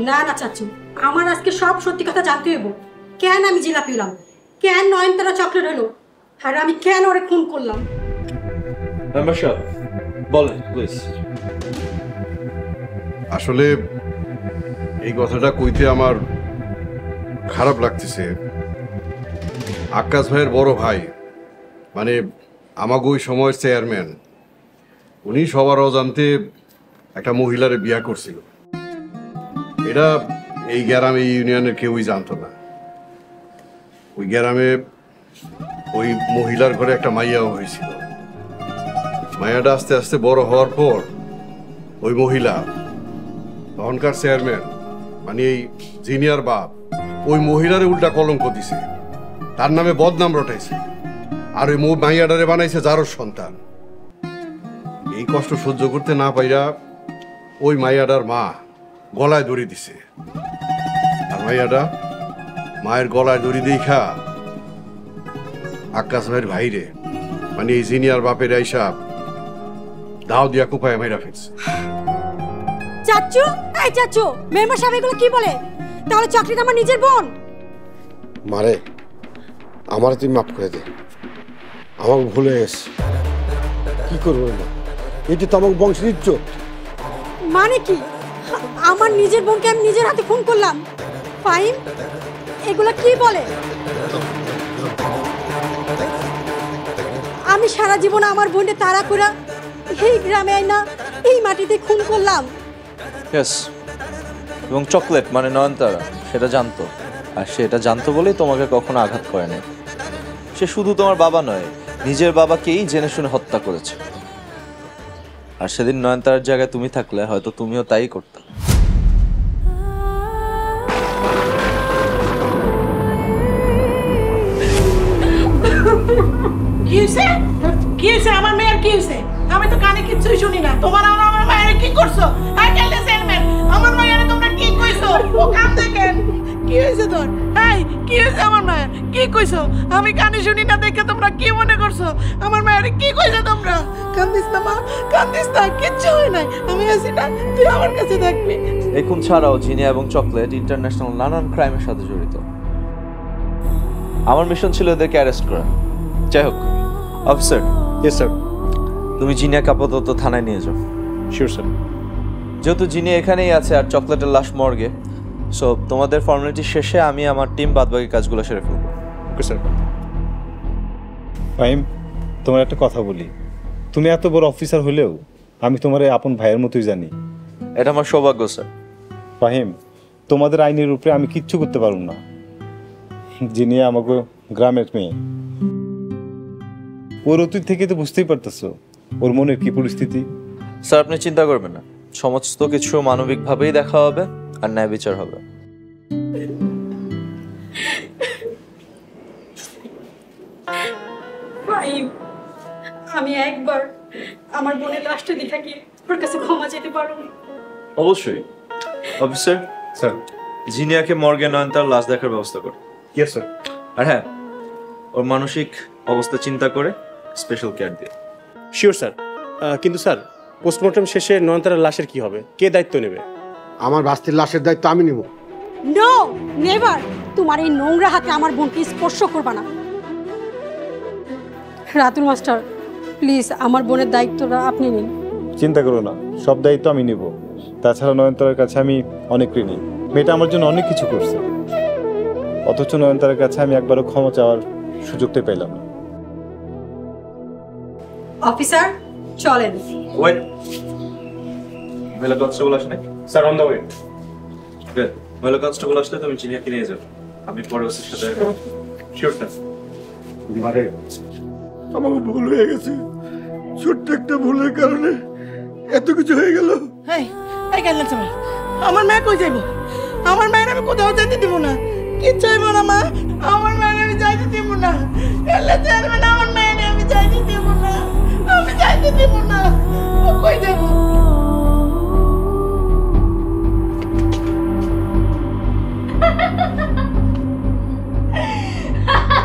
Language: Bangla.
না না চাচু, আমার আজকে সব সত্যি কথা জানতে হইব। কেন আমি জিলাপি হলাম, কেন নয়নতারা চকলেট হলো, আর আমি কেন ওরে খুন করলাম। আসলে এই কথাটা কইতে আমার খারাপ লাগতেছে। আকাশ ভাইয়ের বড় ভাই, মানে আমাকে ওই সময়ের চেয়ারম্যান, উনি সবার অজান্তে একটা মহিলারে বিয়া করছিল। এটা এই গ্রামে ইউনিয়নের কেউই জানতো না। ওই গ্রামে ওই মহিলার ঘরে একটা মাইয়াও হয়েছিল। মাইয়াটা আস্তে আস্তে বড় হওয়ার পর ওই মহিলা, তখনকার চেয়ারম্যান মানে এই জিনিয়ার বাপ, ওই মহিলারে উল্টা কলঙ্ক দিছে, তার নামে বদনাম রটাইছে, আর ওই মাইয়াডারে বানাইছে যারও সন্তান। এই কষ্ট সহ্য করতে না পাইরা ওই মাইয়াডার মা গলায় দড়ি দিছে, আর মাইয়াডা মায়ের গলায় দড়ি দেখা আকাশ ভাইয়ের ভাইরে মানে এই জিনিয়ার বাপের আইসা দাও দিয়া কুপায় মাইরা ফেলছে। চাচু, এই চাচু, মেম্বার সাহেব এগুলো কি বলে? তাহলে চকলেট আমার নিজের বোন? মারে, আমার তুই মাফ করে দে, আমাকে ভুলে গেছে। কি করবো না, এটা তো আমার বংশের ইজ্জত। মানে কি, আমার নিজের বোনকে আমি নিজের হাতে খুন করলাম? ফাহিম, এগুলা কি বলে? আমি সারা জীবন আমার বোনকে তাড়া করে এই গ্রামে আইনা এই মাটিতে খুন করলাম। ইয়েস, এবং চকলেট মানে নয়নতারা সেটা জানতো, আর সেটা জানতো বলেই তোমাকে কখনো আঘাত করে নাই। সে শুধু তোমার বাবা নয়, নিজের বাবাকেই জেনে শুনে হত্যা করেছে। আর সেদিন নয়নতারার জায়গায় তুমি থাকলে হয়তো তুমিও তাই করতে। কি হয়েছে? কি হয়েছে? আমার মেয়ের কি হয়েছে? আমি তো কানে কিচ্ছুই শুনি না। তোমার আমার মায়ের কি করছো? হাই কালকে চেয়ারম্যান, আমার মায়ের তোমরা কি কইছো? ও কান দেখেন। কি হয়েছে তোর? হাই, কি হয়েছে আমার মায়ের? কি কইছো? আমি কানে শুনি না দেখে তোমরা কি মনে করছো? আমার মায়ের কি কইছো তোমরা? কান্দিস না মা, কান্দিস না, কিচ্ছু হয় নাই। আমি আছি না, তুই আমার কাছে থাকবি। এই খুন ছাড়াও জিনিয়া এবং চকলেট ইন্টারন্যাশনাল নানান ক্রাইমের সাথে জড়িত। আমার মিশন ছিল এদেরকে অ্যারেস্ট করা। যাই হোক, অফিসার। Yes sir. তুমি জিনিয়াকে আপাতত থানায় নিয়ে যাও। Sure sir. যেহেতু জিনিয়া এখানেই আছে আর চকলেটের লাশ মর্গে, সো তোমাদের ফর্মালিটি শেষে আমি আমার টিম বাদবাকি কাজগুলো সেরে ফেলবো। Okay sir. ফাহিম, তোমার একটা কথা বলি, তুমি এত বড় অফিসার হলেও আমি তোমার আপন ভাইয়ের মতোই জানি। এটা আমার সৌভাগ্য স্যার। ফাহিম, তোমাদের আইনের উপরে আমি কিচ্ছু করতে পারব না। যিনি আমাকে গ্রামের মেয়ে, ওর অতীত থেকে তো বুঝতেই পারতেছো ওর মনের কি পরিস্থিতি। স্যার আপনি চিন্তা করবেন না, সমস্ত কিছু মানবিকভাবেই দেখা হবে আর ন্যায় বিচার হবে। আমি একবার আমার বোনের লাশটা দিয়ে থাকি, ওর কাছে ক্ষমা যেতে পারো? অবশ্যই। অফিসার স্যার, জিনিয়াকে মর্গে নয়নতার লাশ দেখার ব্যবস্থা করুন। Yes sir. আর হ্যাঁ, ওর মানসিক অবস্থা চিন্তা করে স্পেশাল কেয়ার দিয়ে। Sure sir. কিন্তু স্যার, পোস্টমর্টম শেষে নয়নতারার লাশের কি হবে? কে দায়িত্ব নেবে? আমার বাস্তির লাশের দায়িত্ব আমি নেব। No, never. তোমার এই নোংরা হাতে আমার বোনকে স্পর্শ করবা না। রাতুল মাস্টার, প্লিজ আমার বোনের দায়িত্বটা আপনি নিন। চিন্তা করো না, সব দায়িত্ব আমি নিব। তাছাড়া নয়নতারার কাছে আমি অনেক ঋণী। মেয়েটা আমার জন্য অনেক কিছু করছে, অথচ নয়নতারার কাছে আমি একবারও ক্ষমা চাওয়ার সুযোগটাই পেলাম না। অফিসার চলেন। ওয়েট, মহিলা কনস্টেবল আসলে? Sir, on the way. Good. মহিলা কনস্টেবল আসলে তুমি জিনিয়াকে নিয়ে যাও, আমি পরে ওর সাথে। Sure sir. মারে, আমার ভুল হয়ে গেছে। ছোট্ট একটা ভুলের কারণে এত কিছু হয়ে গেল। এই, এই গেল তুমি। আমার মেয়ে কই যাইব? আমার মেয়ের আমি কোথাও যাইতে দিব না। কি চাইব না মা? আমার মেয়ের আমি যাইতে দিব না। এলে চেয়ারম্যান, আমার মেয়ের আমি যাইতে দিব না। আমি যাইতে দিব না। ও কই যাইব?